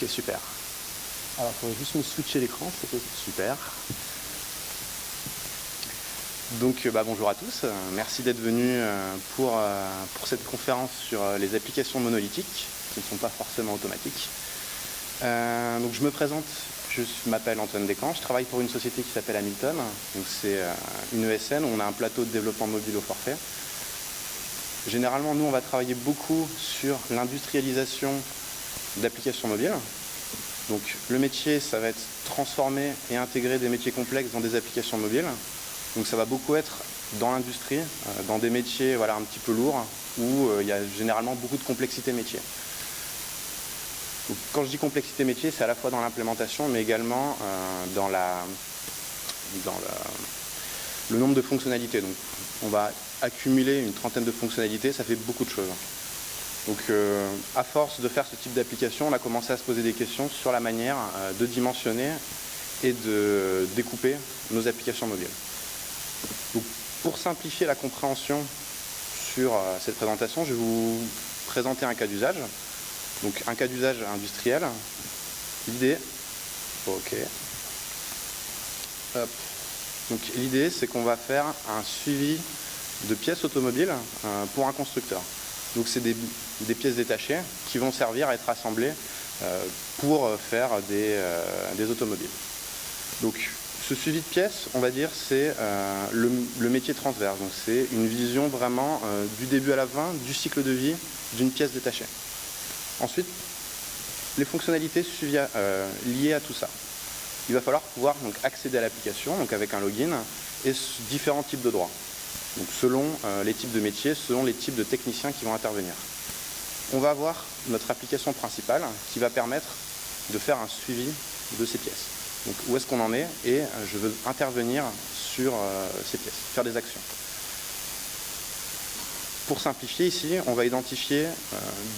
Ok, super. Alors, il faudrait juste me switcher l'écran, c'était super. Donc, bonjour à tous. Merci d'être venus pour cette conférence sur les applications monolithiques, qui ne sont pas forcément automatiques. Donc, je me présente. Je m'appelle Antoine Descamps. Je travaille pour une société qui s'appelle Hamilton. Donc, c'est une ESN où on a un plateau de développement mobile au forfait. Généralement, nous, on va travailler beaucoup sur l'industrialisation d'applications mobiles. Donc le métier, ça va être transformer et intégrer des métiers complexes dans des applications mobiles. Donc ça va beaucoup être dans l'industrie, dans des métiers un petit peu lourds, où il y a généralement beaucoup de complexité métier. Donc, quand je dis complexité métier, c'est à la fois dans l'implémentation, mais également dans le nombre de fonctionnalités. Donc on va accumuler une trentaine de fonctionnalités, ça fait beaucoup de choses. Donc à force de faire ce type d'application, on a commencé à se poser des questions sur la manière de dimensionner et de découper nos applications mobiles. Donc, pour simplifier la compréhension sur cette présentation, je vais vous présenter un cas d'usage. Donc un cas d'usage industriel. L'idée, Donc l'idée, c'est qu'on va faire un suivi de pièces automobiles pour un constructeur. Donc c'est des pièces détachées qui vont servir à être assemblées pour faire des automobiles. Donc ce suivi de pièces, on va dire, c'est le métier transverse. Donc c'est une vision vraiment du début à la fin du cycle de vie d'une pièce détachée. Ensuite, les fonctionnalités liées à tout ça. Il va falloir pouvoir accéder à l'application avec un login et différents types de droits. Donc selon les types de métiers, selon les types de techniciens qui vont intervenir. On va avoir notre application principale qui va permettre de faire un suivi de ces pièces. Donc où est-ce qu'on en est et je veux intervenir sur ces pièces, faire des actions. Pour simplifier ici, on va identifier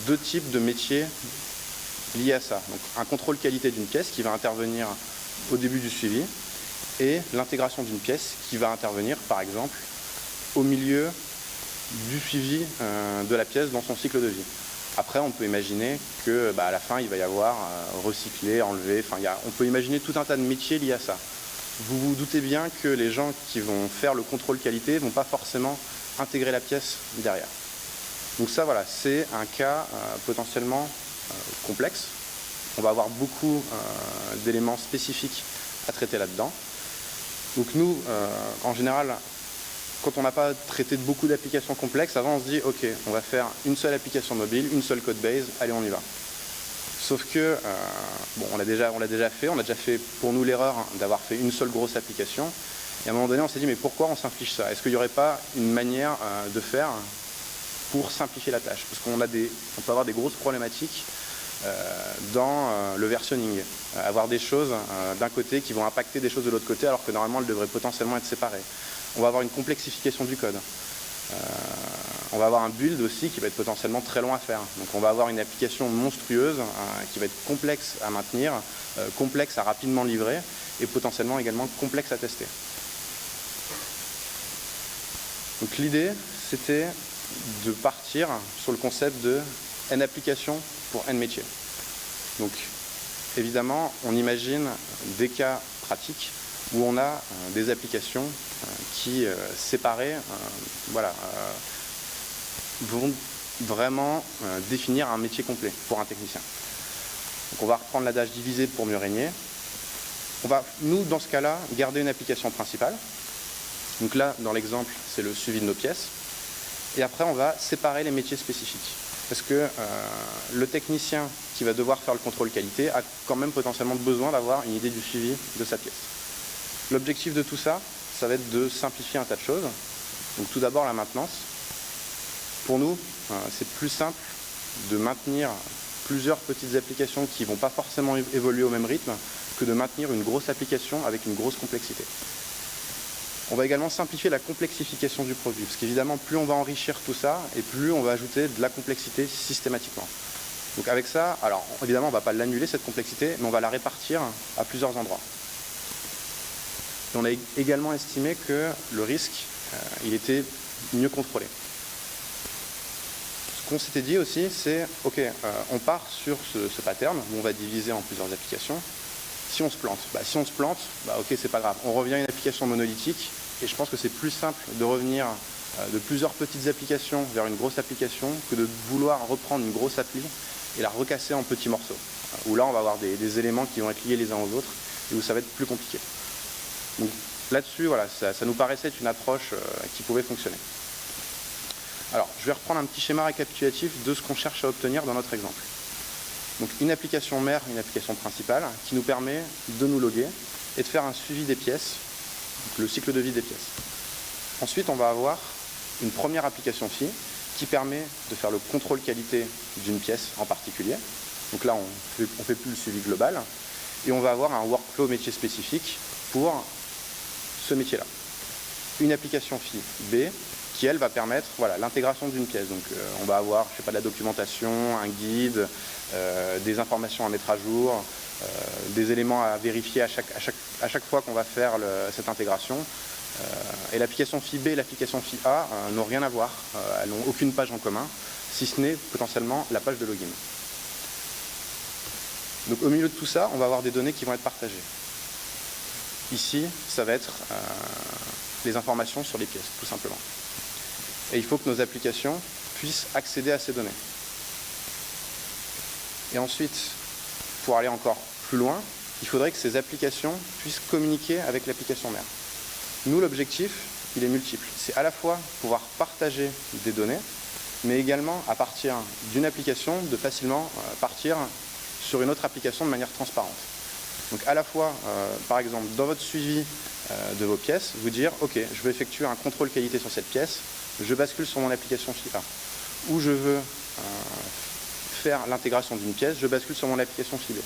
deux types de métiers liés à ça. Donc un contrôle qualité d'une pièce qui va intervenir au début du suivi et l'intégration d'une pièce qui va intervenir par exemple au milieu du suivi de la pièce dans son cycle de vie. Après, on peut imaginer que à la fin, il va y avoir recycler, enlever, on peut imaginer tout un tas de métiers liés à ça. Vous vous doutez bien que les gens qui vont faire le contrôle qualité ne vont pas forcément intégrer la pièce derrière. Donc ça, c'est un cas potentiellement complexe. On va avoir beaucoup d'éléments spécifiques à traiter là-dedans. Donc nous, en général, quand on n'a pas traité de beaucoup d'applications complexes, avant on se dit ok, on va faire une seule application mobile, une seule code base, allez on y va. Sauf que, on l'a déjà fait pour nous l'erreur d'avoir fait une seule grosse application. Et à un moment donné on s'est dit mais pourquoi on s'inflige ça? Est-ce qu'il n'y aurait pas une manière de faire pour simplifier la tâche? Parce qu'on peut avoir des grosses problématiques dans le versionning, avoir des choses d'un côté qui vont impacter des choses de l'autre côté alors que normalement elles devraient potentiellement être séparées. On va avoir une complexification du code. On va avoir un build aussi qui va être potentiellement très long à faire. Donc on va avoir une application monstrueuse qui va être complexe à maintenir, complexe à rapidement livrer et potentiellement également complexe à tester. Donc l'idée, c'était de partir sur le concept de N applications pour N métiers. Donc évidemment, on imagine des cas pratiques où on a des applications qui, séparées, vont vraiment définir un métier complet pour un technicien. Donc on va reprendre l'adage diviser pour mieux régner. On va, nous, dans ce cas-là, garder une application principale. Donc là, dans l'exemple, c'est le suivi de nos pièces. Et après, on va séparer les métiers spécifiques. Parce que le technicien qui va devoir faire le contrôle qualité a quand même potentiellement besoin d'avoir une idée du suivi de sa pièce. L'objectif de tout ça, ça va être de simplifier un tas de choses. Donc tout d'abord la maintenance. Pour nous, c'est plus simple de maintenir plusieurs petites applications qui ne vont pas forcément évoluer au même rythme que de maintenir une grosse application avec une grosse complexité. On va également simplifier la complexification du produit, parce qu'évidemment, plus on va enrichir tout ça, et plus on va ajouter de la complexité systématiquement. Donc avec ça, alors évidemment, on ne va pas l'annuler, cette complexité, mais on va la répartir à plusieurs endroits. Et on a également estimé que le risque, il était mieux contrôlé. qu'on s'était dit aussi, c'est, ok, on part sur ce pattern où on va diviser en plusieurs applications. Si on se plante, ok, c'est pas grave. On revient à une application monolithique, et je pense que c'est plus simple de revenir de plusieurs petites applications vers une grosse application que de vouloir reprendre une grosse appli et la recasser en petits morceaux. Où là, on va avoir des éléments qui vont être liés les uns aux autres, et où ça va être plus compliqué. Donc là-dessus, voilà, ça nous paraissait être une approche qui pouvait fonctionner. Alors, je vais reprendre un petit schéma récapitulatif de ce qu'on cherche à obtenir dans notre exemple. Donc, une application mère, une application principale, qui nous permet de nous loguer et de faire un suivi des pièces, donc le cycle de vie des pièces. Ensuite, on va avoir une première application fille qui permet de faire le contrôle qualité d'une pièce en particulier. Donc là, on fait plus le suivi global. Et on va avoir un workflow métier spécifique pour ce métier-là. Une application fille B qui, elle, va permettre l'intégration d'une pièce. Donc on va avoir, je sais pas, de la documentation, un guide, des informations à mettre à jour, des éléments à vérifier à chaque fois qu'on va faire cette intégration. Et l'application fille B et l'application fille A n'ont rien à voir, elles n'ont aucune page en commun, si ce n'est potentiellement la page de login. Donc au milieu de tout ça, on va avoir des données qui vont être partagées. Ici, ça va être les informations sur les pièces, tout simplement. Et il faut que nos applications puissent accéder à ces données. Et ensuite, pour aller encore plus loin, il faudrait que ces applications puissent communiquer avec l'application mère. Nous, l'objectif, il est multiple. C'est à la fois pouvoir partager des données, mais également, à partir d'une application, de facilement partir sur une autre application de manière transparente. Donc à la fois, par exemple, dans votre suivi de vos pièces, vous dire, ok, je veux effectuer un contrôle qualité sur cette pièce, je bascule sur mon application fille A. Ou je veux faire l'intégration d'une pièce, je bascule sur mon application fille B.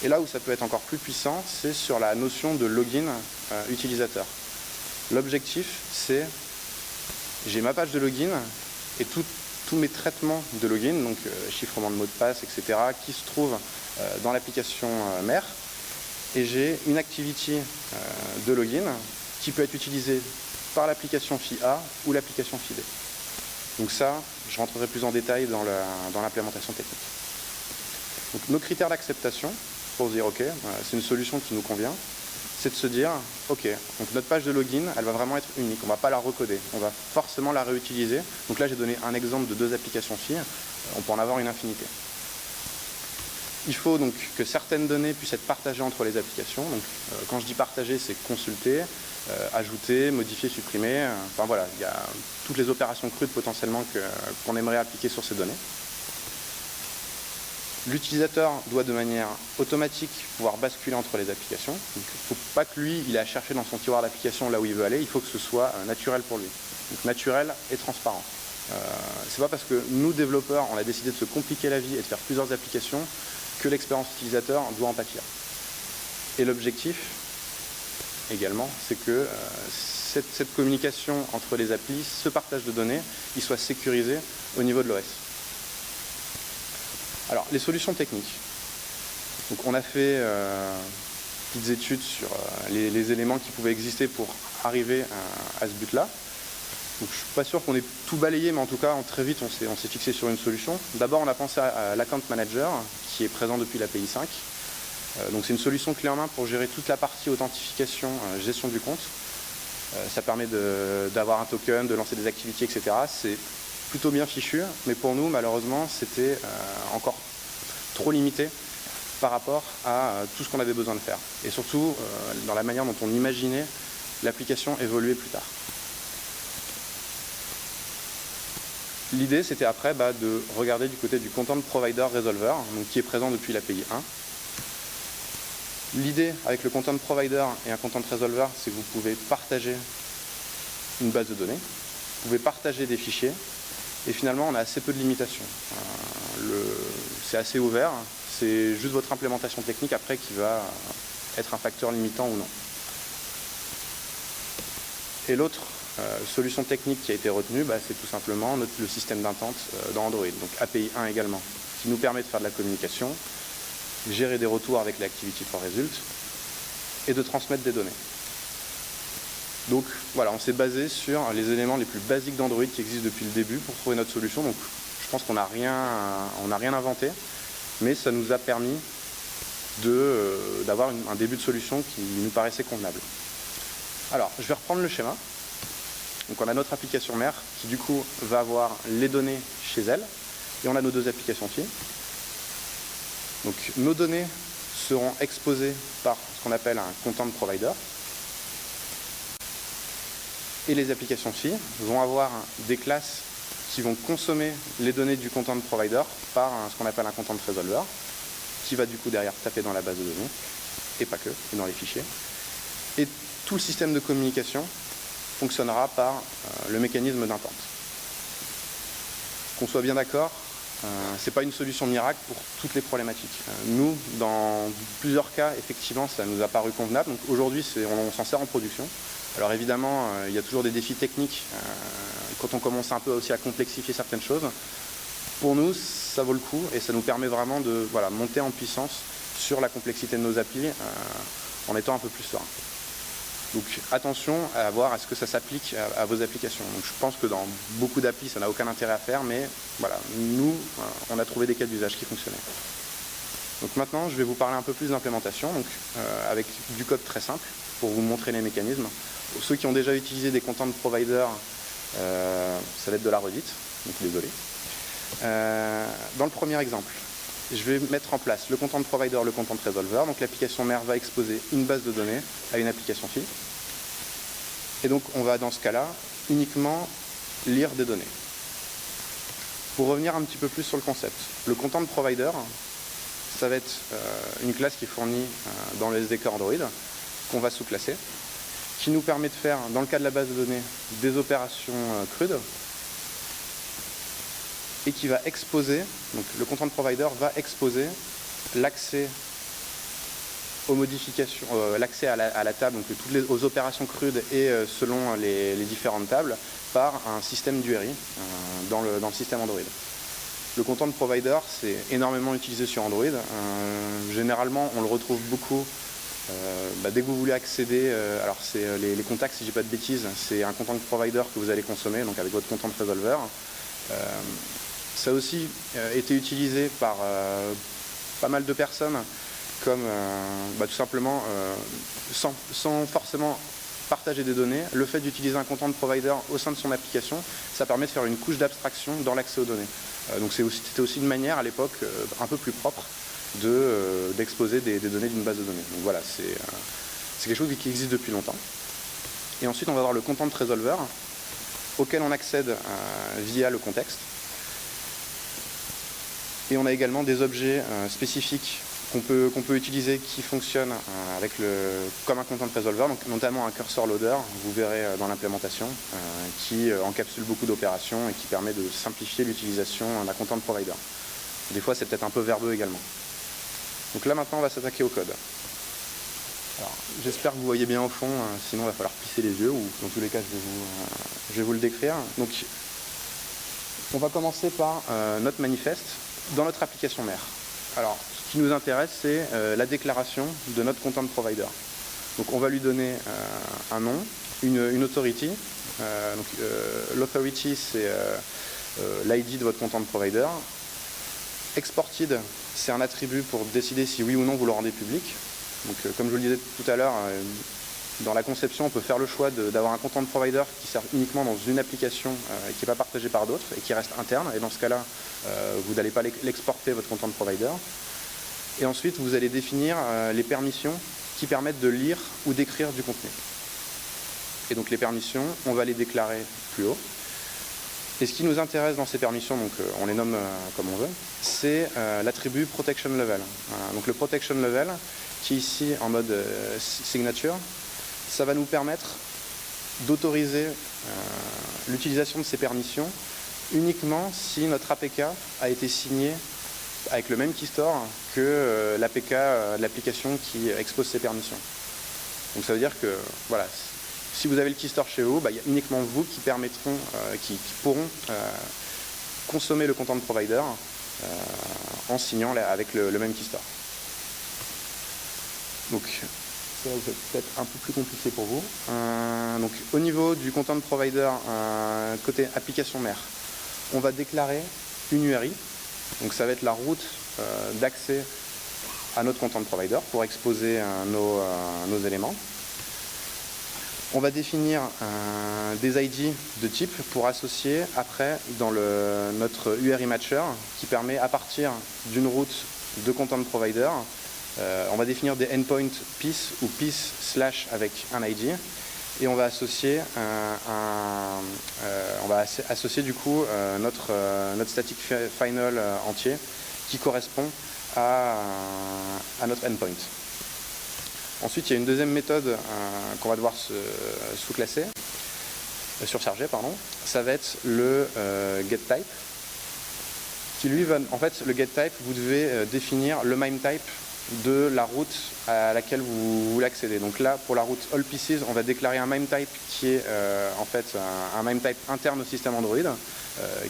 Et là où ça peut être encore plus puissant, c'est sur la notion de login utilisateur. L'objectif, c'est, j'ai ma page de login et tous mes traitements de login, donc chiffrement de mot de passe, etc., qui se trouvent dans l'application mère. Et j'ai une activity de login qui peut être utilisée par l'application fille A ou l'application fille B. Donc ça, je rentrerai plus en détail dans l'implémentation technique. Donc nos critères d'acceptation, pour se dire ok, c'est une solution qui nous convient, c'est de se dire ok, donc notre page de login, elle va vraiment être unique, on ne va pas la recoder, on va forcément la réutiliser. Donc là j'ai donné un exemple de 2 applications filles, on peut en avoir une infinité. Il faut donc que certaines données puissent être partagées entre les applications. Donc, quand je dis partager, c'est consulter, ajouter, modifier, supprimer. Enfin voilà, il y a toutes les opérations crudes potentiellement qu'on aimerait appliquer sur ces données. L'utilisateur doit de manière automatique pouvoir basculer entre les applications. Il ne faut pas que lui, il ait à chercher dans son tiroir d'application là où il veut aller, il faut que ce soit naturel pour lui. Donc naturel et transparent. C'est pas parce que nous, développeurs, on a décidé de se compliquer la vie et de faire plusieurs applications que l'expérience utilisateur doit en pâtir. Et l'objectif, également, c'est que cette communication entre les applis, ce partage de données, il soit sécurisé au niveau de l'OS. Alors, les solutions techniques. Donc, on a fait petites études sur les éléments qui pouvaient exister pour arriver à ce but-là. Donc, je ne suis pas sûr qu'on ait tout balayé, mais en tout cas, très vite, on s'est fixé sur une solution. D'abord, on a pensé à l'Account Manager, qui est présent depuis l'API 5. Donc, c'est une solution clé en main pour gérer toute la partie authentification, gestion du compte. Ça permet d'avoir un token, de lancer des activités, etc. C'est plutôt bien fichu, mais pour nous, malheureusement, c'était encore trop limité par rapport à tout ce qu'on avait besoin de faire. Et surtout, dans la manière dont on imaginait l'application évoluer plus tard. L'idée, c'était après de regarder du côté du Content Provider Resolver, donc qui est présent depuis l'API 1. L'idée avec le Content Provider et un Content Resolver, c'est que vous pouvez partager une base de données, vous pouvez partager des fichiers, et finalement, on a assez peu de limitations. C'est assez ouvert, c'est juste votre implémentation technique après qui va être un facteur limitant ou non. Et l'autre solution technique qui a été retenue, c'est tout simplement le système d'intente dans Android, donc API 1 également, qui nous permet de faire de la communication, gérer des retours avec l'Activity for Result et de transmettre des données. Donc voilà, on s'est basé sur les éléments les plus basiques d'Android qui existent depuis le début pour trouver notre solution. Donc pense qu'on n'a rien inventé, mais ça nous a permis d'avoir un début de solution qui nous paraissait convenable. Alors, je vais reprendre le schéma. Donc on a notre application mère qui du coup va avoir les données chez elle, et on a nos deux applications filles. Donc nos données seront exposées par ce qu'on appelle un content provider, et les applications filles vont avoir des classes qui vont consommer les données du content provider par ce qu'on appelle un content resolver, qui va du coup derrière taper dans la base de données, et pas que, et dans les fichiers. Et tout le système de communication fonctionnera par le mécanisme d'intente. Qu'on soit bien d'accord, ce n'est pas une solution miracle pour toutes les problématiques. Nous, dans plusieurs cas, effectivement, ça nous a paru convenable. Donc aujourd'hui, on s'en sert en production. Alors évidemment, il y a toujours des défis techniques quand on commence un peu aussi à complexifier certaines choses. Pour nous, ça vaut le coup et ça nous permet vraiment de monter en puissance sur la complexité de nos applis en étant un peu plus serein. Donc attention à voir à ce que ça s'applique à vos applications. Donc, je pense que dans beaucoup d'applis, ça n'a aucun intérêt à faire, mais voilà, nous, on a trouvé des cas d'usage qui fonctionnaient. Donc maintenant, je vais vous parler un peu plus d'implémentation, avec du code très simple, pour vous montrer les mécanismes. Pour ceux qui ont déjà utilisé des content providers, ça va être de la redite, donc désolé. Dans le premier exemple, je vais mettre en place le content provider, le content resolver. Donc l'application mère va exposer une base de données à une application fille. Et donc on va dans ce cas-là uniquement lire des données. Pour revenir un petit peu plus sur le concept, le content provider, ça va être une classe qui est fournie dans le SDK Android, qu'on va sous-classer, qui nous permet de faire, dans le cas de la base de données, des opérations crudes, et qui va exposer, donc le content provider va exposer l'accès aux modifications, l'accès à la table, donc aux opérations crudes et selon les différentes tables, par un système d'URI dans le système Android. Le content provider, c'est énormément utilisé sur Android. Généralement, on le retrouve beaucoup dès que vous voulez accéder, alors c'est les contacts, si je dis pas de bêtises, c'est un content provider que vous allez consommer, donc avec votre content resolver. Ça a aussi été utilisé par pas mal de personnes comme tout simplement sans forcément partager des données. Le fait d'utiliser un content provider au sein de son application, ça permet de faire une couche d'abstraction dans l'accès aux données. Donc c'était aussi une manière à l'époque un peu plus propre d'exposer des données d'une base de données. Donc voilà, c'est quelque chose qui existe depuis longtemps. Et ensuite on va avoir le content resolver auquel on accède via le contexte. Et on a également des objets spécifiques qu'on peut utiliser qui fonctionnent comme un content resolver, donc notamment un cursor loader, vous verrez dans l'implémentation, qui encapsule beaucoup d'opérations et qui permet de simplifier l'utilisation d'un content provider. Des fois c'est peut-être un peu verbeux également. Donc là maintenant on va s'attaquer au code. J'espère que vous voyez bien au fond, sinon il va falloir plisser les yeux, ou dans tous les cas je vais vous le décrire. Donc on va commencer par notre manifeste dans notre application mère. Alors, ce qui nous intéresse, c'est la déclaration de notre content provider. Donc, on va lui donner un nom, une authority. L'authority, c'est l'ID de votre content provider. Exported, c'est un attribut pour décider si oui ou non vous le rendez public. Donc, comme je vous le disais tout à l'heure, dans la conception, on peut faire le choix d'avoir un content provider qui sert uniquement dans une application et qui n'est pas partagé par d'autres et qui reste interne. Et dans ce cas-là, vous n'allez pas l'exporter, votre content provider. Et ensuite, vous allez définir les permissions qui permettent de lire ou d'écrire du contenu. Et donc les permissions, on va les déclarer plus haut. Et ce qui nous intéresse dans ces permissions, donc on les nomme comme on veut, c'est l'attribut protection level. Donc le protection level, qui est ici en mode signature, ça va nous permettre d'autoriser l'utilisation de ces permissions uniquement si notre APK a été signé avec le même key store que l'APK de l'application qui expose ces permissions. Donc ça veut dire que voilà, si vous avez le key store chez vous, il y a uniquement vous qui permettront, qui pourront consommer le content provider en signant avec le même key store. Donc ça va peut-être un peu plus compliqué pour vous. Donc au niveau du content provider côté application mère, on va déclarer une URI. Donc ça va être la route d'accès à notre content provider pour exposer nos éléments. On va définir des ID de type pour associer après dans notre URI matcher qui permet à partir d'une route de content provider, on va définir des endpoints piece ou piece slash avec un ID et on va associer du coup notre static final entier qui correspond à notre endpoint. Ensuite, il y a une deuxième méthode qu'on va devoir sous-classer, surcharger, pardon. Ça va être le getType, qui lui va, en fait, le getType, vous devez définir le MIME-type de la route à laquelle vous voulez accéder. Donc là, pour la route All Pieces, on va déclarer un MIME-type qui est en fait un MIME-type interne au système Android,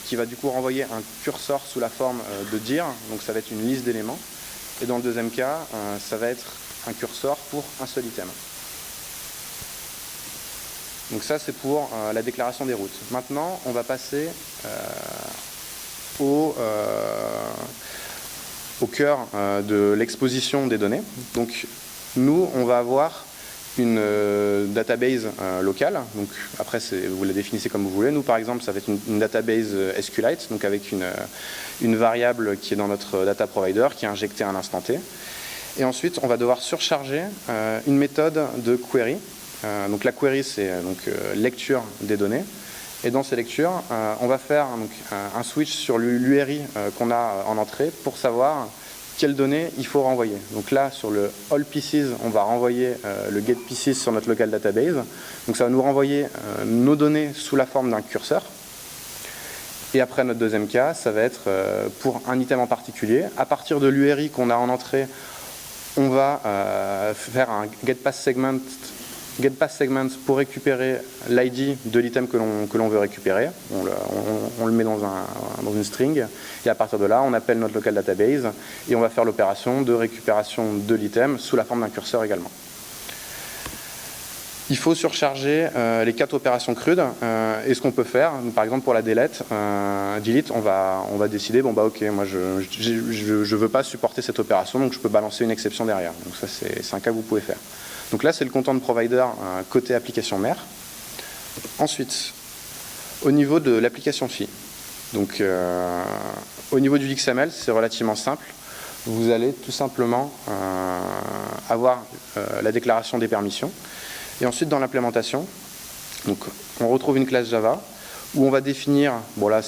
qui va du coup renvoyer un curseur sous la forme de dir, donc ça va être une liste d'éléments. Et dans le deuxième cas, ça va être un curseur pour un seul item. Donc ça, c'est pour la déclaration des routes. Maintenant, on va passer au cœur de l'exposition des données. Donc nous, on va avoir une database locale. Donc après, vous la définissez comme vous voulez. Nous, par exemple, ça va être une database SQLite, donc avec une variable qui est dans notre data provider, qui est injectée à un instant T. Et ensuite, on va devoir surcharger une méthode de query. Donc la query, c'est lecture des données. Et dans ces lectures, on va faire un switch sur l'URI qu'on a en entrée pour savoir quelles données il faut renvoyer. Donc là, sur le All Pieces, on va renvoyer le Get Pieces sur notre local database. Donc ça va nous renvoyer nos données sous la forme d'un curseur. Et après, notre deuxième cas, ça va être pour un item en particulier. À partir de l'URI qu'on a en entrée, on va faire un getPassSegment pour récupérer l'ID de l'item que l'on veut récupérer. On le met dans une string. Et à partir de là, on appelle notre local database et on va faire l'opération de récupération de l'item sous la forme d'un curseur également. Il faut surcharger les 4 opérations crudes. Et ce qu'on peut faire, par exemple pour la delete, on va décider, bon bah ok, moi je veux pas supporter cette opération, donc je peux balancer une exception derrière. Donc ça c'est un cas que vous pouvez faire. Donc là c'est le content provider côté application mère. Ensuite, au niveau de l'application FI, donc au niveau du XML, c'est relativement simple. Vous allez tout simplement avoir la déclaration des permissions. Et ensuite, dans l'implémentation, on retrouve une classe Java où on va définir, bon là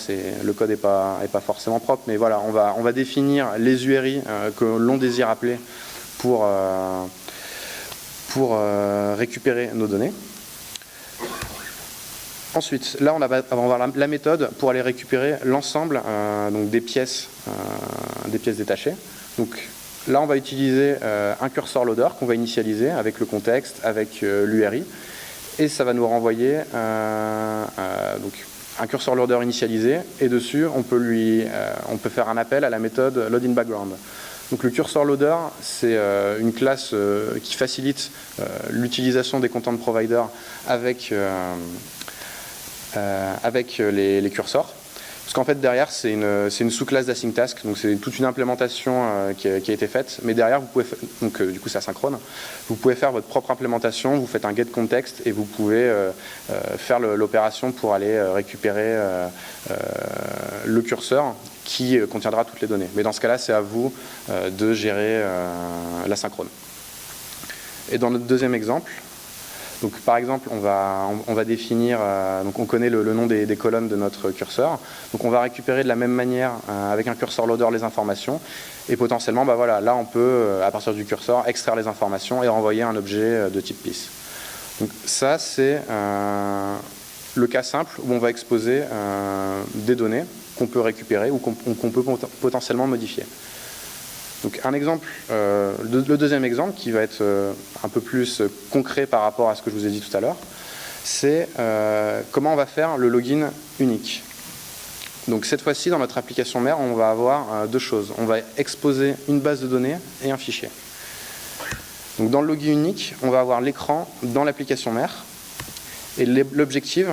le code n'est pas forcément propre, mais voilà, on va définir les URI que l'on désire appeler pour récupérer nos données. Ensuite, là on va avoir la méthode pour aller récupérer l'ensemble des pièces détachées. Donc là on va utiliser un cursor loader qu'on va initialiser avec le contexte, avec l'URI, et ça va nous renvoyer un cursor loader initialisé, et dessus on peut faire un appel à la méthode loadInBackground. Donc le cursor loader, c'est une classe qui facilite l'utilisation des content providers avec les cursors. Parce qu'en fait derrière c'est une sous-classe d'AsyncTask, donc c'est toute une implémentation qui a été faite, mais derrière vous pouvez du coup c'est asynchrone, vous pouvez faire votre propre implémentation, vous faites un getContext et vous pouvez faire l'opération pour aller récupérer le curseur qui contiendra toutes les données. Mais dans ce cas-là, c'est à vous de gérer l'asynchrone. Et dans notre deuxième exemple, donc par exemple, on va définir, donc on connaît le nom des colonnes de notre curseur, donc on va récupérer de la même manière avec un cursor loader les informations, et potentiellement, bah voilà, là on peut, à partir du curseur, extraire les informations et renvoyer un objet de type piece. Donc ça, c'est le cas simple où on va exposer des données qu'on peut récupérer ou qu'on peut potentiellement modifier. Donc un exemple, le deuxième exemple qui va être un peu plus concret par rapport à ce que je vous ai dit tout à l'heure, c'est comment on va faire le login unique. Donc cette fois-ci, dans notre application mère, on va avoir deux choses. On va exposer une base de données et un fichier. Donc dans le login unique, on va avoir l'écran dans l'application mère, et l'objectif,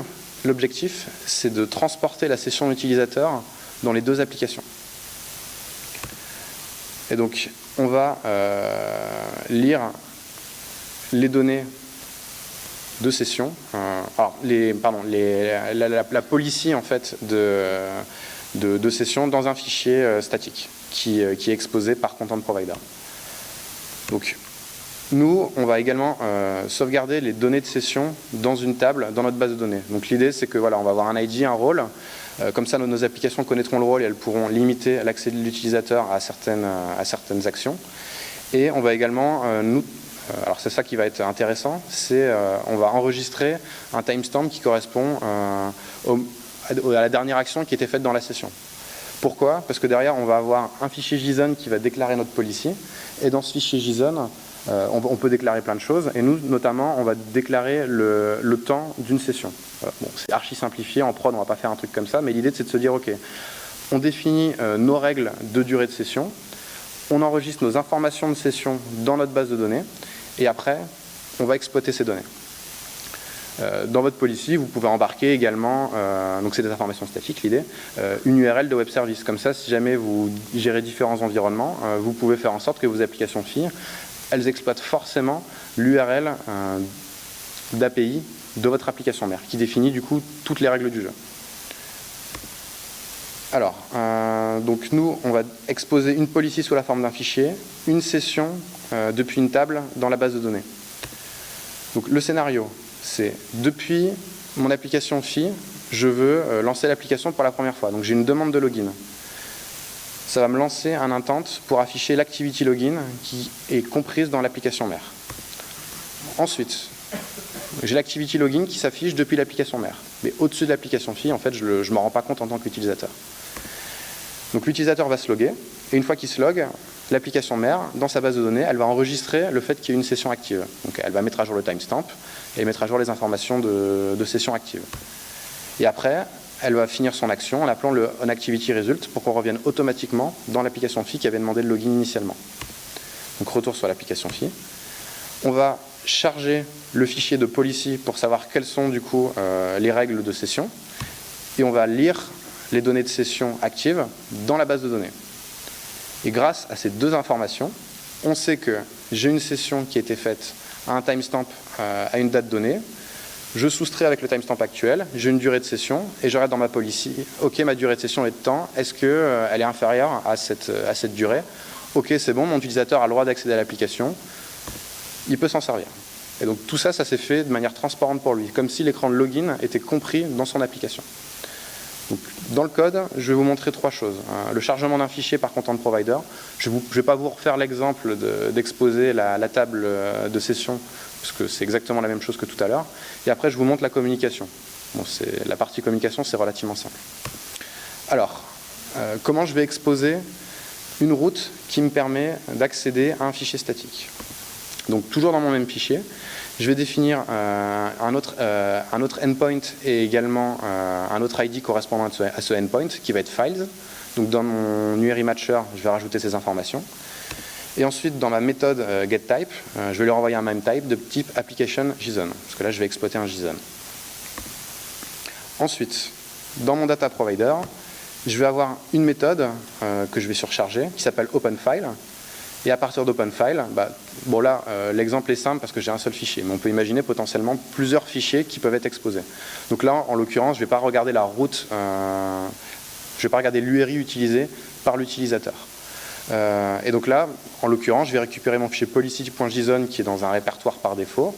c'est de transporter la session utilisateur dans les deux applications. Et donc, on va lire les données de session. Alors, la policy en fait de session dans un fichier statique qui est exposé par content provider. Donc, nous, on va également sauvegarder les données de session dans une table dans notre base de données. Donc, l'idée, c'est que voilà, on va avoir un ID, un rôle. Comme ça, nos applications connaîtront le rôle et elles pourront limiter l'accès de l'utilisateur à certaines actions. Et on va également, alors c'est ça qui va être intéressant, c'est on va enregistrer un timestamp qui correspond à la dernière action qui était faite dans la session. Pourquoi? Parce que derrière, on va avoir un fichier JSON qui va déclarer notre policy. Et dans ce fichier JSON, on peut déclarer plein de choses. Et nous, notamment, on va déclarer le temps d'une session. Bon, c'est archi simplifié. En prod, on ne va pas faire un truc comme ça. Mais l'idée, c'est de se dire, OK, on définit nos règles de durée de session. On enregistre nos informations de session dans notre base de données. Et après, on va exploiter ces données. Dans votre policy, vous pouvez embarquer également, donc c'est des informations statiques l'idée, une URL de web service. Comme ça, si jamais vous gérez différents environnements, vous pouvez faire en sorte que vos applications filles, elles exploitent forcément l'URL d'API de votre application mère, qui définit du coup toutes les règles du jeu. Alors, donc nous, on va exposer une policy sous la forme d'un fichier, une session depuis une table dans la base de données. Donc le scénario, c'est depuis mon application FI, je veux lancer l'application pour la première fois. Donc j'ai une demande de login. Ça va me lancer un intent pour afficher l'activity login qui est comprise dans l'application mère. Ensuite, j'ai l'activity login qui s'affiche depuis l'application mère. Mais au-dessus de l'application FI, en fait, je ne m'en rends pas compte en tant qu'utilisateur. Donc l'utilisateur va se loguer. Et une fois qu'il se logue, l'application mère, dans sa base de données, elle va enregistrer le fait qu'il y ait une session active. Donc elle va mettre à jour le timestamp et mettre à jour les informations de session active. Et après, elle va finir son action en appelant le onActivityResult pour qu'on revienne automatiquement dans l'application FI qui avait demandé le login initialement. Donc retour sur l'application FI. On va charger le fichier de policy pour savoir quelles sont du coup les règles de session. Et on va lire les données de session actives dans la base de données. Et grâce à ces deux informations, on sait que j'ai une session qui a été faite à un timestamp à une date donnée. Je soustrais avec le timestamp actuel, j'ai une durée de session et j'aurai dans ma policy, OK, ma durée de session est de temps, est-ce qu'elle est inférieure à cette durée? OK, c'est bon, mon utilisateur a le droit d'accéder à l'application, il peut s'en servir. Et donc tout ça, ça s'est fait de manière transparente pour lui, comme si l'écran de login était compris dans son application. Donc, dans le code, je vais vous montrer trois choses. Le chargement d'un fichier par content provider. Je ne vais pas vous refaire l'exemple d'exposer la table de session, parce que c'est exactement la même chose que tout à l'heure. Et après, je vous montre la communication. Bon, la partie communication, c'est relativement simple. Alors, comment je vais exposer une route qui me permet d'accéder à un fichier statique? Donc, toujours dans mon même fichier, je vais définir un autre endpoint et également un autre ID correspondant à ce endpoint qui va être files. Donc dans mon URI matcher, je vais rajouter ces informations. Et ensuite, dans ma méthode getType, je vais lui renvoyer un MemType de type application JSON, parce que là, je vais exploiter un JSON. Ensuite, dans mon data provider, je vais avoir une méthode que je vais surcharger qui s'appelle OpenFile. Et à partir d'OpenFile, bon là, l'exemple est simple parce que j'ai un seul fichier, mais on peut imaginer potentiellement plusieurs fichiers qui peuvent être exposés. Donc là, en l'occurrence, je ne vais pas regarder la route, je ne vais pas regarder l'URI utilisé par l'utilisateur. Et donc là, en l'occurrence, je vais récupérer mon fichier policy.json qui est dans un répertoire par défaut,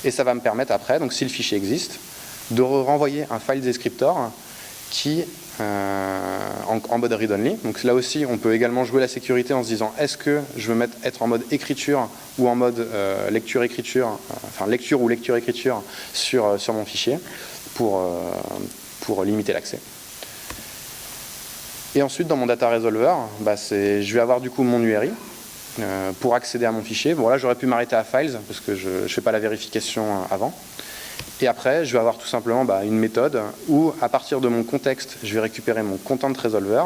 et ça va me permettre après, donc si le fichier existe, de renvoyer un file descriptor qui en mode read-only. Donc là aussi, on peut également jouer la sécurité en se disant est-ce que je veux être en mode écriture ou en mode lecture-écriture, enfin lecture ou lecture-écriture sur mon fichier pour limiter l'accès. Et ensuite, dans mon data resolver, je vais avoir du coup mon URI pour accéder à mon fichier. Bon là, j'aurais pu m'arrêter à files parce que je ne fais pas la vérification avant. Et après, je vais avoir tout simplement une méthode où, à partir de mon contexte, je vais récupérer mon content resolver.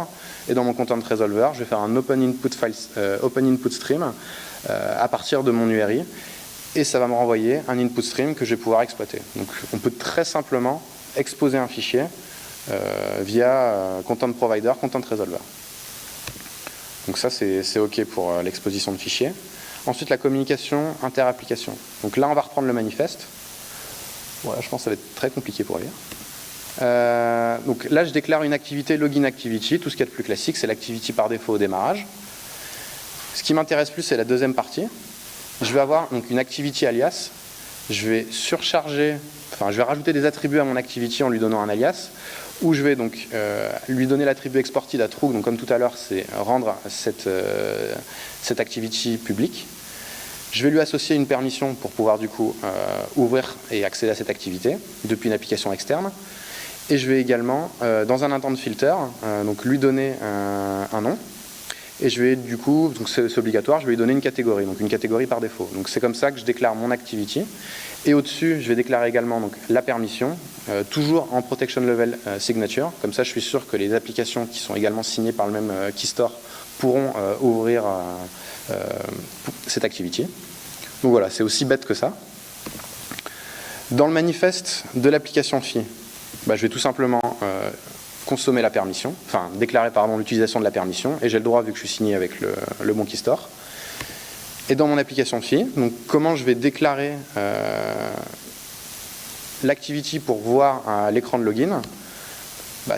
Et dans mon content resolver, je vais faire un open input stream à partir de mon URI. Et ça va me renvoyer un input stream que je vais pouvoir exploiter. Donc, on peut très simplement exposer un fichier via Content Provider, Content Resolver. Donc ça, c'est OK pour l'exposition de fichiers. Ensuite, la communication inter-application. Donc là, on va reprendre le manifeste. Voilà, je pense que ça va être très compliqué pour lire. Donc là, je déclare une activité login activity. Tout ce qu'il y a de plus classique, c'est l'activity par défaut au démarrage. Ce qui m'intéresse plus, c'est la deuxième partie. Je vais avoir donc une activity alias. Je vais surcharger, enfin, je vais rajouter des attributs à mon activity en lui donnant un alias, où je vais donc lui donner l'attribut exported à true. Donc comme tout à l'heure, c'est rendre cette activity publique. Je vais lui associer une permission pour pouvoir du coup ouvrir et accéder à cette activité depuis une application externe. Et je vais également, dans un intent filter, donc lui donner un nom. Et je vais du coup, donc c'est obligatoire, je vais lui donner une catégorie, donc une catégorie par défaut. Donc c'est comme ça que je déclare mon activity. Et au-dessus, je vais déclarer également donc, la permission, toujours en protection level signature. Comme ça, je suis sûr que les applications qui sont également signées par le même key store pourront ouvrir cette activity. Donc voilà, c'est aussi bête que ça. Dans le manifeste de l'application FI, je vais tout simplement consommer la permission, enfin déclarer l'utilisation de la permission, et j'ai le droit vu que je suis signé avec le bon key store. Et dans mon application FI, donc comment je vais déclarer l'activity pour voir l'écran de login,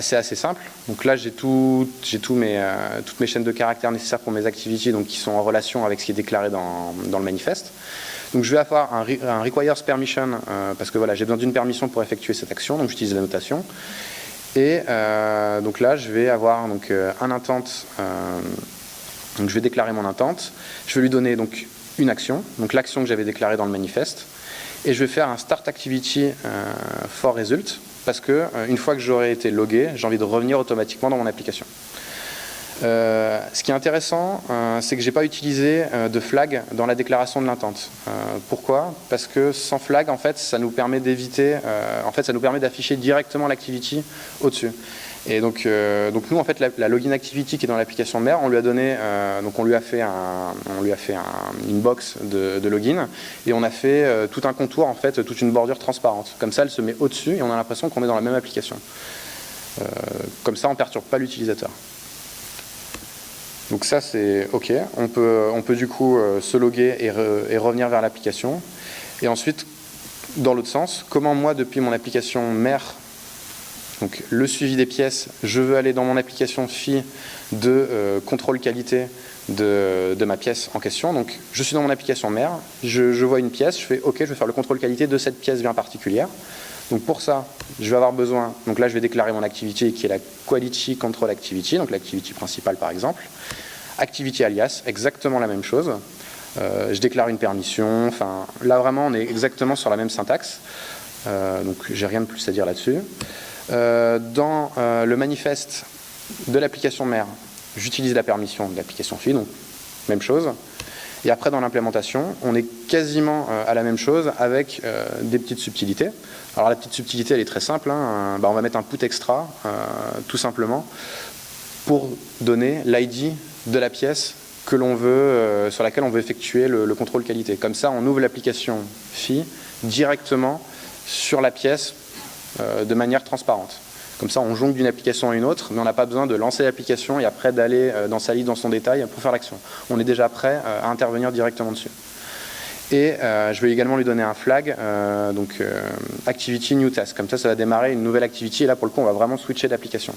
c'est assez simple. Donc là, j'ai toutes mes chaînes de caractères nécessaires pour mes activities, donc qui sont en relation avec ce qui est déclaré dans le manifeste. Donc je vais avoir un requires permission, parce que voilà, j'ai besoin d'une permission pour effectuer cette action, donc j'utilise la notation. Et donc là, je vais avoir donc, un intent, donc je vais déclarer mon intent, je vais lui donner donc une action, donc l'action que j'avais déclarée dans le manifeste, et je vais faire un start activity for result, parce que une fois que j'aurai été logué, j'ai envie de revenir automatiquement dans mon application. Ce qui est intéressant, c'est que je n'ai pas utilisé de flag dans la déclaration de l'intent. Pourquoi? Parce que sans flag, en fait, ça nous permet d'éviter, ça nous permet d'afficher directement l'activity au-dessus. Et donc nous, en fait, la login activity qui est dans l'application mère, on lui a donné, donc on lui a fait une box de login, et on a fait tout un contour, en fait, toute une bordure transparente. Comme ça, elle se met au-dessus, et on a l'impression qu'on est dans la même application. Comme ça, on ne perturbe pas l'utilisateur. Donc ça, c'est OK. On peut du coup se loguer et revenir vers l'application. Et ensuite, dans l'autre sens, comment moi, depuis mon application mère, donc le suivi des pièces, je veux aller dans mon application FI de contrôle qualité de ma pièce en question. Donc je suis dans mon application mère, je vois une pièce, je fais OK, je vais faire le contrôle qualité de cette pièce bien particulière. Donc pour ça, je vais avoir besoin, donc là je vais déclarer mon activity qui est la Quality Control Activity, donc l'activity principale par exemple. Activity alias, exactement la même chose. Je déclare une permission, enfin là vraiment on est exactement sur la même syntaxe. Donc j'ai rien de plus à dire là-dessus. Dans le manifeste de l'application mère, j'utilise la permission de l'application FI, donc même chose. Et après dans l'implémentation, on est quasiment à la même chose avec des petites subtilités. Alors la petite subtilité, elle est très simple, hein. On va mettre un put extra, tout simplement, pour donner l'ID de la pièce que l'on veut, sur laquelle on veut effectuer le contrôle qualité. Comme ça, on ouvre l'application FI directement sur la pièce de manière transparente. Comme ça, on jongle d'une application à une autre, mais on n'a pas besoin de lancer l'application et après d'aller dans sa liste, dans son détail pour faire l'action. On est déjà prêt à intervenir directement dessus. Et je vais également lui donner un flag, Activity New Task. Comme ça va démarrer une nouvelle activity. Et là, pour le coup, on va vraiment switcher d'application.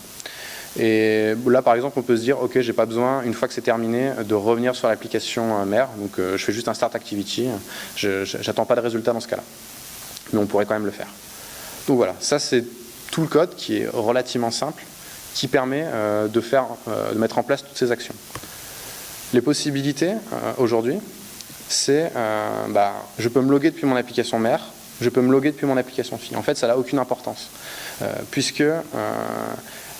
Et là, par exemple, on peut se dire, OK, j'ai pas besoin, une fois que c'est terminé, de revenir sur l'application mère. Donc, je fais juste un start activity. J'attends pas de résultat dans ce cas-là. Mais on pourrait quand même le faire. Donc voilà, ça c'est tout le code qui est relativement simple, qui permet de mettre en place toutes ces actions. Les possibilités aujourd'hui, c'est je peux me loguer depuis mon application mère, je peux me loguer depuis mon application FI. En fait, ça n'a aucune importance, puisque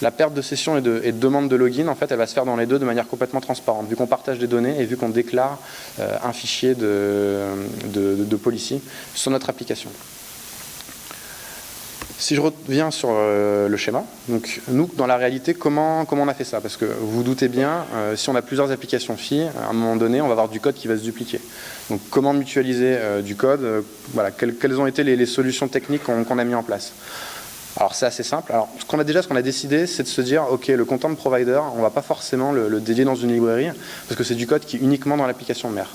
la perte de session et de demande de login, en fait, elle va se faire dans les deux de manière complètement transparente, vu qu'on partage des données et vu qu'on déclare un fichier de policy sur notre application. Si je reviens sur le schéma, donc nous, dans la réalité, comment on a fait ça? Parce que vous vous doutez bien, si on a plusieurs applications FI, à un moment donné, on va avoir du code qui va se dupliquer. Donc comment mutualiser du code, voilà, quelles ont été les solutions techniques qu'on a mis en place? Alors c'est assez simple. Alors ce qu'on a décidé, c'est de se dire, ok, le content provider, on va pas forcément le dédier dans une librairie, parce que c'est du code qui est uniquement dans l'application mère.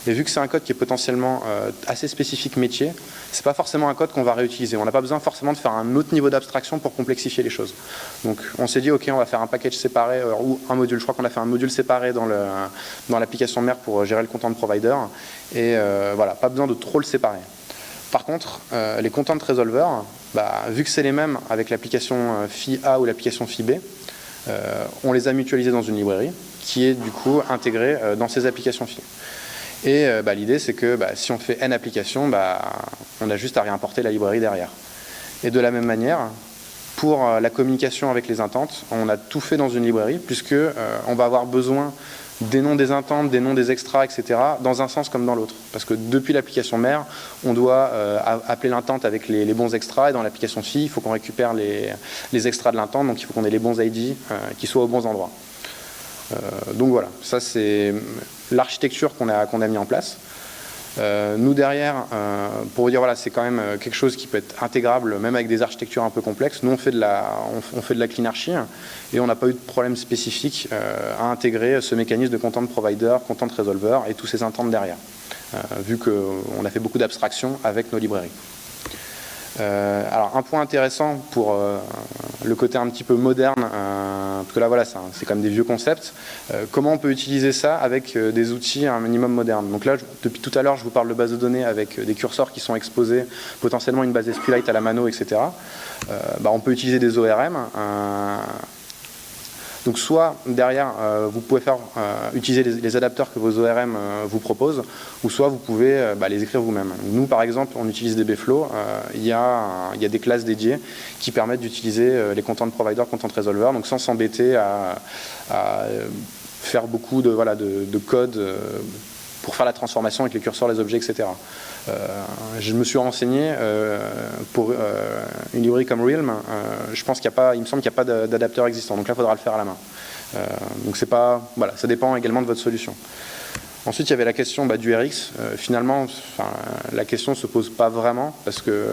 Et vu que c'est un code qui est potentiellement assez spécifique métier, c'est pas forcément un code qu'on va réutiliser. On n'a pas besoin forcément de faire un autre niveau d'abstraction pour complexifier les choses. Donc on s'est dit, ok, on va faire un package séparé ou un module. Je crois qu'on a fait un module séparé dans l'application mère pour gérer le content provider. Et voilà, pas besoin de trop le séparer. Par contre, les content resolvers, vu que c'est les mêmes avec l'application phi A ou l'application phi B, on les a mutualisés dans une librairie qui est du coup intégrée dans ces applications phi. Et l'idée, c'est que si on fait n applications, on a juste à réimporter la librairie derrière. Et de la même manière, pour la communication avec les intentes, on a tout fait dans une librairie, puisque on va avoir besoin des noms des intentes, des noms des extras, etc., dans un sens comme dans l'autre. Parce que depuis l'application mère, on doit appeler l'intente avec les bons extras, et dans l'application phi, il faut qu'on récupère les extras de l'intente, donc il faut qu'on ait les bons ID qui soient aux bons endroits. Donc voilà, ça c'est l'architecture qu'on a mis en place. Nous derrière, pour vous dire, voilà, c'est quand même quelque chose qui peut être intégrable même avec des architectures un peu complexes. Nous on fait de la clean archi et on n'a pas eu de problème spécifique à intégrer ce mécanisme de content provider, content resolver et tous ces intentes derrière, vu qu'on a fait beaucoup d'abstractions avec nos librairies. Alors un point intéressant pour le côté un petit peu moderne, parce que là voilà, c'est quand même des vieux concepts, comment on peut utiliser ça avec des outils un minimum modernes. Donc là, depuis tout à l'heure, je vous parle de base de données avec des curseurs qui sont exposés, potentiellement une base SQLite à la mano, etc. On peut utiliser des ORM. Donc soit derrière, vous pouvez utiliser les adapteurs que vos ORM vous proposent, ou soit vous pouvez les écrire vous-même. Nous par exemple, on utilise DBflow, il y a des classes dédiées qui permettent d'utiliser les content provider, content resolver, donc sans s'embêter à faire beaucoup de code pour faire la transformation avec les curseurs, les objets, etc. Je me suis renseigné pour une librairie comme Realm. Je pense il me semble qu'il n'y a pas d'adapteur existant. Donc là, il faudra le faire à la main. Donc c'est pas, voilà, ça dépend également de votre solution. Ensuite, il y avait la question du RX. Finalement, la question ne se pose pas vraiment parce que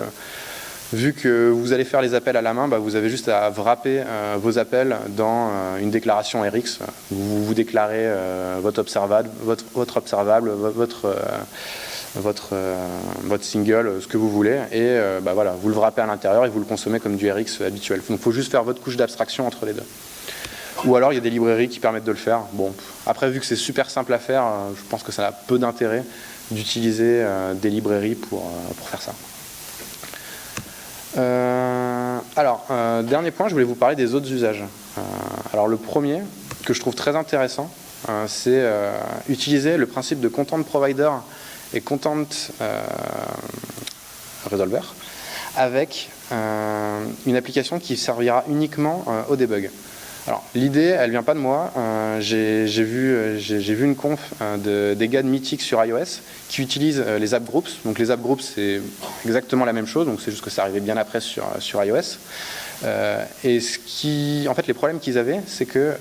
vu que vous allez faire les appels à la main, vous avez juste à wrapper vos appels dans une déclaration RX. Vous déclarez votre observable, votre single, ce que vous voulez, et voilà, vous le wrappez à l'intérieur et vous le consommez comme du RX habituel. Donc il faut juste faire votre couche d'abstraction entre les deux. Ou alors il y a des librairies qui permettent de le faire. Bon, après, vu que c'est super simple à faire, je pense que ça a peu d'intérêt d'utiliser des librairies pour faire ça. Dernier point, je voulais vous parler des autres usages. Alors le premier, que je trouve très intéressant, c'est utiliser le principe de content provider et content resolver avec une application qui servira uniquement au debug. Alors l'idée, elle vient pas de moi. J'ai vu une conf des gars de Mythic sur iOS qui utilisent les app groups. Donc les app groups, c'est exactement la même chose. Donc c'est juste que ça arrivait bien après sur iOS. En fait, les problèmes qu'ils avaient, c'est que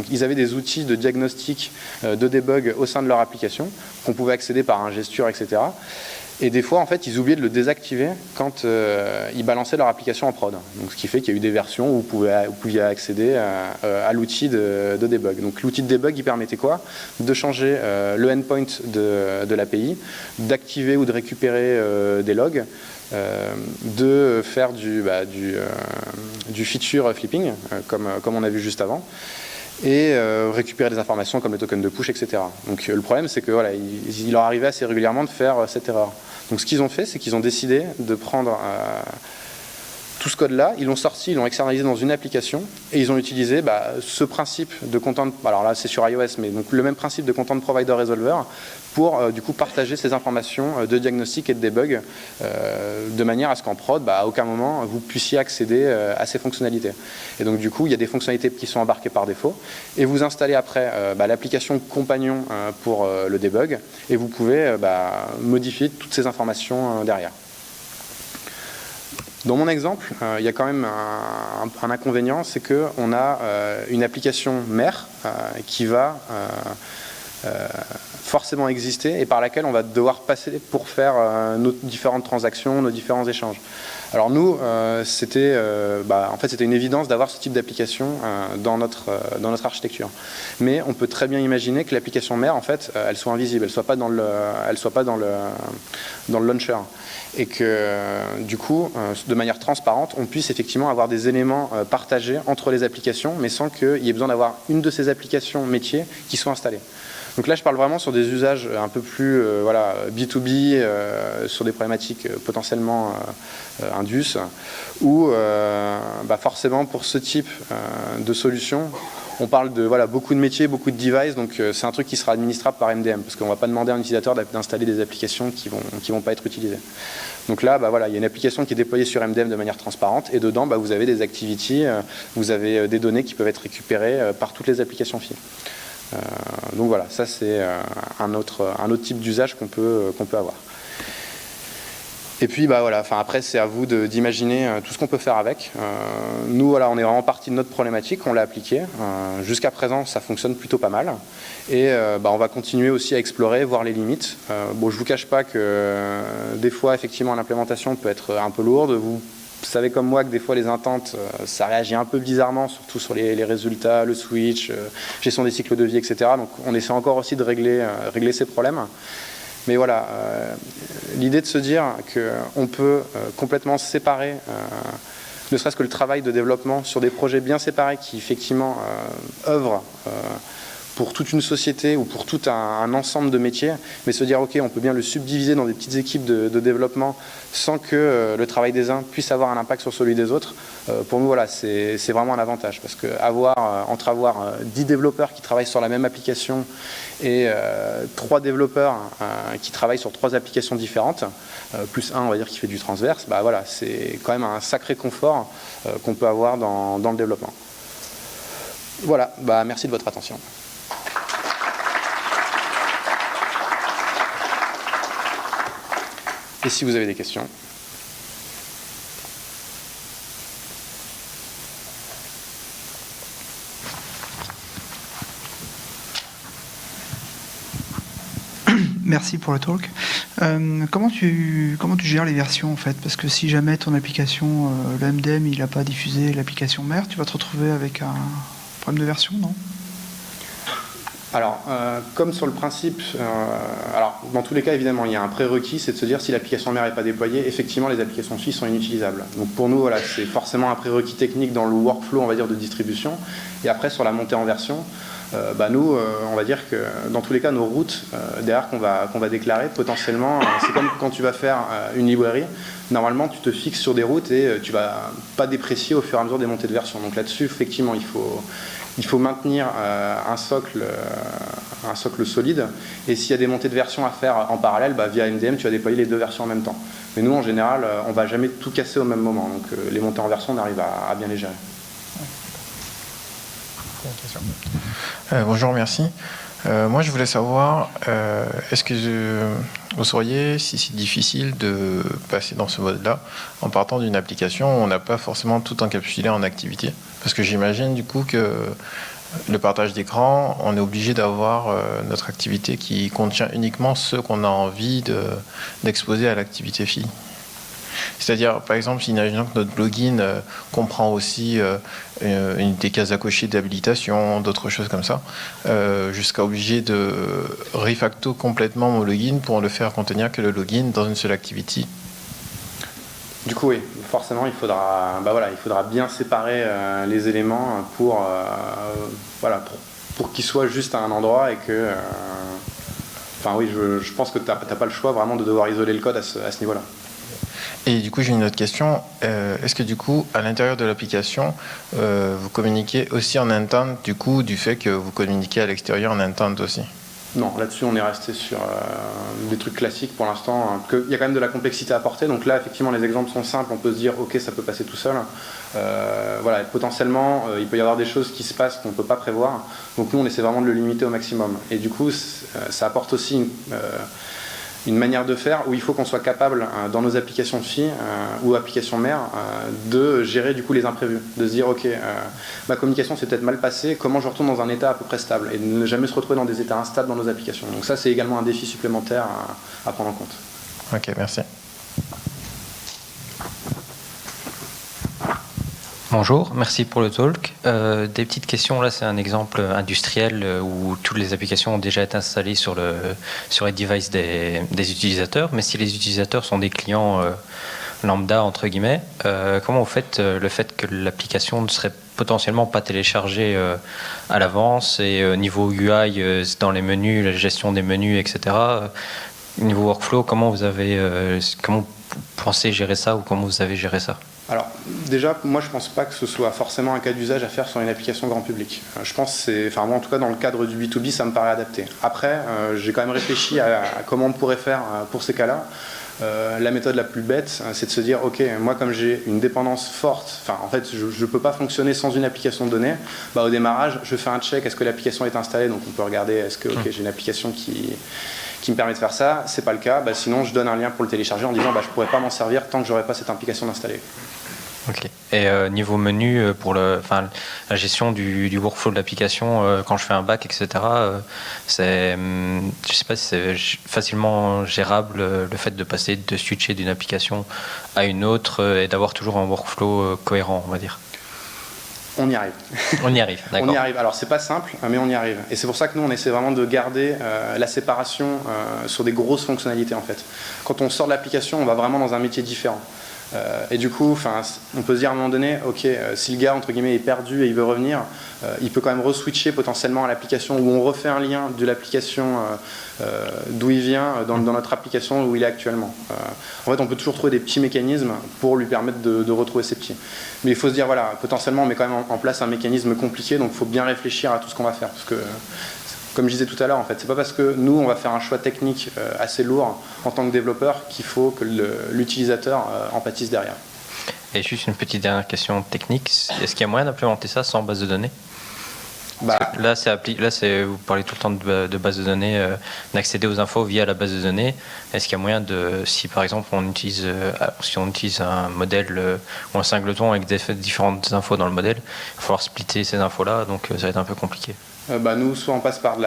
ils avaient des outils de diagnostic, de debug au sein de leur application qu'on pouvait accéder par un gesture, etc. Et des fois, en fait, ils oubliaient de le désactiver quand ils balançaient leur application en prod. Donc, ce qui fait qu'il y a eu des versions où vous pouviez accéder à l'outil de debug. Donc, l'outil de debug, il permettait quoi? De changer le endpoint de l'API, d'activer ou de récupérer des logs, de faire du feature flipping, comme on a vu juste avant, et récupérer des informations comme les tokens de push, etc. Donc le problème, c'est que voilà, il leur arrivait assez régulièrement de faire cette erreur. Donc ce qu'ils ont fait, c'est qu'ils ont décidé de prendre tout ce code-là, ils l'ont sorti, ils l'ont externalisé dans une application, et ils ont utilisé ce principe de content, alors là c'est sur iOS, mais donc le même principe de content provider resolver pour du coup partager ces informations de diagnostic et de debug de manière à ce qu'en prod, à aucun moment vous puissiez accéder à ces fonctionnalités. Et donc du coup, il y a des fonctionnalités qui sont embarquées par défaut, et vous installez après l'application compagnon pour le debug, et vous pouvez modifier toutes ces informations derrière. Dans mon exemple, il y a quand même un inconvénient, c'est qu'on a une application mère qui va forcément exister et par laquelle on va devoir passer pour faire nos différentes transactions, nos différents échanges. Alors nous, c'était une évidence d'avoir ce type d'application dans notre architecture. Mais on peut très bien imaginer que l'application mère, en fait, elle soit invisible, elle soit pas dans le launcher. Et que du coup, de manière transparente, on puisse effectivement avoir des éléments partagés entre les applications, mais sans qu'il y ait besoin d'avoir une de ces applications métiers qui soit installée. Donc là, je parle vraiment sur des usages un peu plus B2B, sur des problématiques potentiellement Indus, où forcément pour ce type de solution, on parle de beaucoup de métiers, beaucoup de devices, donc c'est un truc qui sera administrable par MDM, parce qu'on ne va pas demander à un utilisateur d'installer des applications qui vont pas être utilisées. Donc là, il y a une application qui est déployée sur MDM de manière transparente, et dedans, vous avez des activities, vous avez des données qui peuvent être récupérées par toutes les applications FI. Donc voilà, ça c'est un autre type d'usage qu'on peut avoir. Et puis après c'est à vous d'imaginer tout ce qu'on peut faire avec. Nous on est vraiment parti de notre problématique, on l'a appliqué. Jusqu'à présent ça fonctionne plutôt pas mal. Et on va continuer aussi à explorer, voir les limites. Je vous cache pas que des fois effectivement l'implémentation peut être un peu lourde. Vous savez comme moi que des fois les intentes, ça réagit un peu bizarrement, surtout sur les résultats, le switch, gestion des cycles de vie, etc. Donc on essaie encore aussi de régler ces problèmes. Mais voilà, l'idée de se dire qu'on peut complètement séparer, ne serait-ce que le travail de développement sur des projets bien séparés qui effectivement œuvrent pour toute une société ou pour tout un ensemble de métiers, mais se dire ok, on peut bien le subdiviser dans des petites équipes de développement sans que le travail des uns puisse avoir un impact sur celui des autres. Pour nous, c'est vraiment un avantage, parce que entre avoir 10 développeurs qui travaillent sur la même application et 3 développeurs qui travaillent sur 3 applications différentes, plus un, on va dire, qui fait du transverse, c'est quand même un sacré confort qu'on peut avoir dans le développement. Voilà, merci de votre attention. Et si vous avez des questions. Merci pour le talk. Comment tu gères les versions en fait? Parce que si jamais ton application, le MDM, il n'a pas diffusé l'application mère, tu vas te retrouver avec un problème de version, non? Alors, comme sur le principe, alors dans tous les cas, évidemment, il y a un prérequis, c'est de se dire si l'application mère n'est pas déployée, effectivement, les applications FI sont inutilisables. Donc pour nous, c'est forcément un prérequis technique dans le workflow, on va dire, de distribution. Et après, sur la montée en version, nous, on va dire que dans tous les cas, nos routes derrière qu'on va déclarer, potentiellement, c'est comme quand tu vas faire une librairie. Normalement, tu te fixes sur des routes et tu vas pas déprécier au fur et à mesure des montées de version. Donc là-dessus, effectivement, il faut maintenir un socle solide, et s'il y a des montées de version à faire en parallèle, via MDM, tu vas déployer les 2 versions en même temps. Mais nous, en général, on ne va jamais tout casser au même moment, donc les montées en version, on arrive à bien les gérer. Bonjour, merci. Moi, je voulais savoir, est-ce que vous sauriez si c'est difficile de passer dans ce mode-là en partant d'une application où on n'a pas forcément tout encapsulé en activité? Parce que j'imagine du coup que le partage d'écran, on est obligé d'avoir notre activité qui contient uniquement ce qu'on a envie d'exposer à l'activité FI. C'est-à-dire, par exemple, si imaginons que notre login comprend aussi des cases à cocher d'habilitation, d'autres choses comme ça, jusqu'à obliger de refacto complètement mon login pour le faire contenir que le login dans une seule activity. Du coup, oui, forcément, il faudra bien séparer les éléments pour qu'ils soient juste à un endroit, et que... je pense que tu n'as pas le choix vraiment de devoir isoler le code à ce niveau-là. Et du coup, j'ai une autre question. Est-ce que du coup, à l'intérieur de l'application, vous communiquez aussi en intent, du coup, du fait que vous communiquez à l'extérieur en intent aussi? Non, là-dessus, on est resté sur des trucs classiques pour l'instant. Il y a quand même de la complexité à apporter. Donc là, effectivement, les exemples sont simples. On peut se dire, ok, ça peut passer tout seul. Potentiellement, il peut y avoir des choses qui se passent qu'on ne peut pas prévoir. Donc nous, on essaie vraiment de le limiter au maximum. Et du coup, ça apporte aussi une manière de faire où il faut qu'on soit capable, dans nos applications filles ou applications mères, de gérer du coup les imprévus, de se dire ok, ma communication s'est peut-être mal passée, comment je retourne dans un état à peu près stable et de ne jamais se retrouver dans des états instables dans nos applications. Donc ça c'est également un défi supplémentaire à prendre en compte. Ok, merci. Bonjour, merci pour le talk. Des petites questions, là c'est un exemple industriel où toutes les applications ont déjà été installées sur les devices des utilisateurs, mais si les utilisateurs sont des clients lambda, entre guillemets, comment vous faites le fait que l'application ne serait potentiellement pas téléchargée à l'avance et niveau UI, dans les menus, la gestion des menus, etc. Niveau workflow, comment vous pensez gérer ça ou comment vous avez géré ça? Alors déjà, moi je pense pas que ce soit forcément un cas d'usage à faire sur une application grand public. Je pense que moi en tout cas dans le cadre du B2B, ça me paraît adapté. Après, j'ai quand même réfléchi à comment on pourrait faire pour ces cas-là. La méthode la plus bête, c'est de se dire ok, moi comme j'ai une dépendance forte, en fait je ne peux pas fonctionner sans une application de données, au démarrage je fais un check, est-ce que l'application est installée, donc on peut regarder est-ce que j'ai une application qui me permet de faire ça, c'est pas le cas, sinon je donne un lien pour le télécharger en disant je pourrais pas m'en servir tant que j'aurais pas cette application installée. Ok. Et niveau menu, pour la gestion du workflow de l'application, quand je fais un back, etc., je ne sais pas si c'est facilement gérable le fait de switcher d'une application à une autre et d'avoir toujours un workflow cohérent, on va dire. On y arrive. On y arrive, d'accord. On y arrive. Alors c'est pas simple, mais on y arrive. Et c'est pour ça que nous on essaie vraiment de garder la séparation sur des grosses fonctionnalités en fait. Quand on sort de l'application, on va vraiment dans un métier différent. Et du coup, on peut se dire à un moment donné, ok, si le gars entre guillemets est perdu et il veut revenir, il peut quand même re-switcher potentiellement à l'application où on refait un lien de l'application d'où il vient dans notre application où il est actuellement. En fait, on peut toujours trouver des petits mécanismes pour lui permettre de retrouver ses petits. Mais il faut se dire, voilà, potentiellement, on met quand même en place un mécanisme compliqué, donc il faut bien réfléchir à tout ce qu'on va faire, parce que comme je disais tout à l'heure, en fait, c'est pas parce que nous on va faire un choix technique assez lourd en tant que développeur qu'il faut que l'utilisateur en pâtisse derrière. Et juste une petite dernière question technique, est-ce qu'il y a moyen d'implémenter ça sans base de données? Là, vous parlez tout le temps de base de données, d'accéder aux infos via la base de données. Est-ce qu'il y a moyen si par exemple on utilise un modèle ou un singleton avec différentes infos dans le modèle, il va falloir splitter ces infos-là, donc ça va être un peu compliqué. Nous, soit on passe par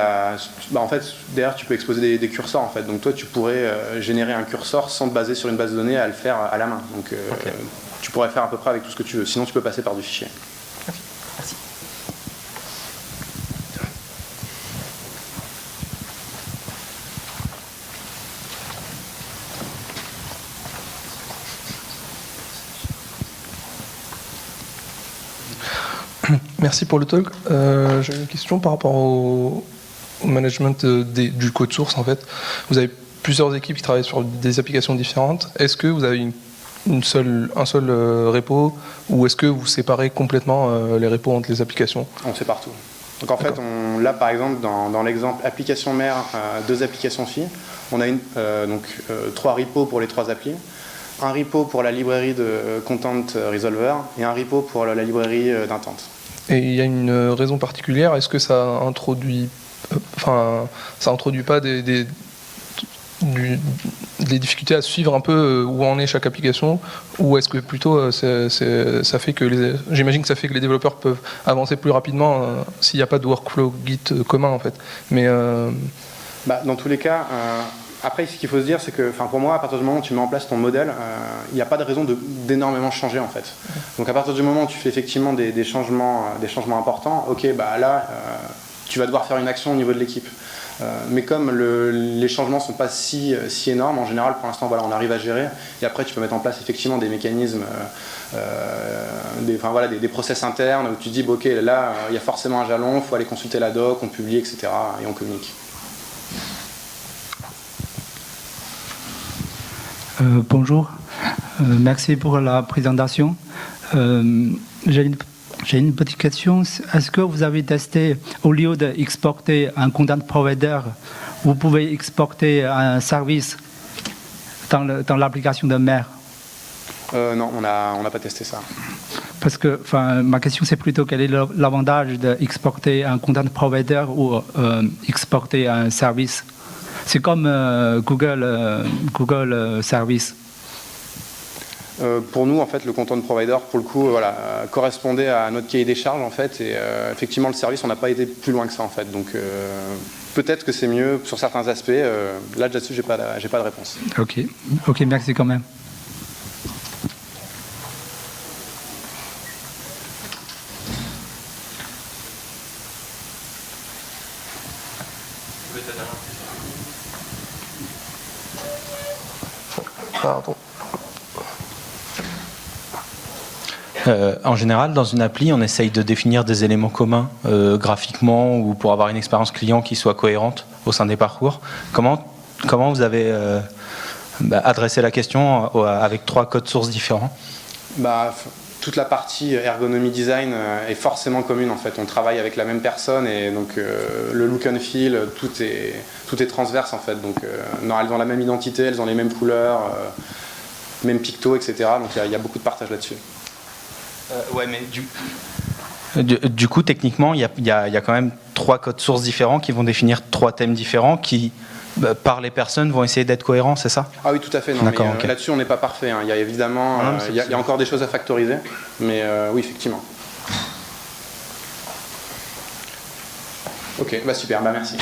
en fait, derrière, tu peux exposer des curseurs, en fait. Donc, toi, tu pourrais générer un curseur sans te baser sur une base de données à le faire à la main. Donc, okay. Tu pourrais faire à peu près avec tout ce que tu veux. Sinon, tu peux passer par du fichier. Okay. Merci. Merci pour le talk. J'ai une question par rapport au management du code source. En fait, vous avez plusieurs équipes qui travaillent sur des applications différentes. Est-ce que vous avez un seul repo ou est-ce que vous séparez complètement les repos entre les applications? On sépare tout. Donc en fait, là par exemple, dans l'exemple application mère, 2 applications filles, on a 3 repos pour les 3 applis. Un repo pour la librairie de Content Resolver et un repo pour la librairie d'Intent. Et il y a une raison particulière? Est-ce que ça introduit pas des difficultés à suivre un peu où en est chaque application, ou est-ce que plutôt ça fait que j'imagine que ça fait que les développeurs peuvent avancer plus rapidement s'il n'y a pas de workflow Git commun en fait. Mais dans tous les cas. Après, ce qu'il faut se dire, c'est que pour moi, à partir du moment où tu mets en place ton modèle, il n'y a pas de raison d'énormément changer en fait. Donc à partir du moment où tu fais effectivement des changements importants, ok, là, tu vas devoir faire une action au niveau de l'équipe. Mais comme les changements ne sont pas si énormes, en général, pour l'instant, voilà, on arrive à gérer. Et après, tu peux mettre en place effectivement des mécanismes, des process internes où tu dis, ok, là, il y a forcément un jalon, il faut aller consulter la doc, on publie, etc. et on communique. Bonjour, merci pour la présentation. J'ai une petite question. Est-ce que vous avez testé, au lieu d'exporter un content provider, vous pouvez exporter un service dans l'application de mère? Non, on n'a pas testé ça. Parce que ma question c'est plutôt quel est l'avantage d'exporter un content provider ou exporter un service? C'est comme Google Service. Pour nous, en fait, le content provider, pour le coup, voilà, correspondait à notre cahier des charges, en fait, et effectivement, le service, on n'a pas été plus loin que ça, en fait. Donc, peut-être que c'est mieux sur certains aspects. Là-dessus, j'ai pas de réponse. Ok, merci quand même. Pardon. En général, dans une appli, on essaye de définir des éléments communs graphiquement ou pour avoir une expérience client qui soit cohérente au sein des parcours. Comment vous avez adressé la question avec 3 codes sources différents? Toute la partie ergonomie design est forcément commune, en fait. On travaille avec la même personne et donc le look and feel, tout est transverse, en fait. Donc elles ont la même identité, elles ont les mêmes couleurs, même picto, etc. Donc il y a beaucoup de partage là-dessus. Ouais, mais du coup, techniquement, il y a quand même 3 codes sources différents qui vont définir 3 thèmes différents qui, par les personnes, vont essayer d'être cohérents, c'est ça? Ah oui, tout à fait. Non, d'accord, mais, ok. là-dessus, on n'est pas parfait. Il y a évidemment, il y a encore des choses à factoriser, mais oui, effectivement. Ok, super, merci.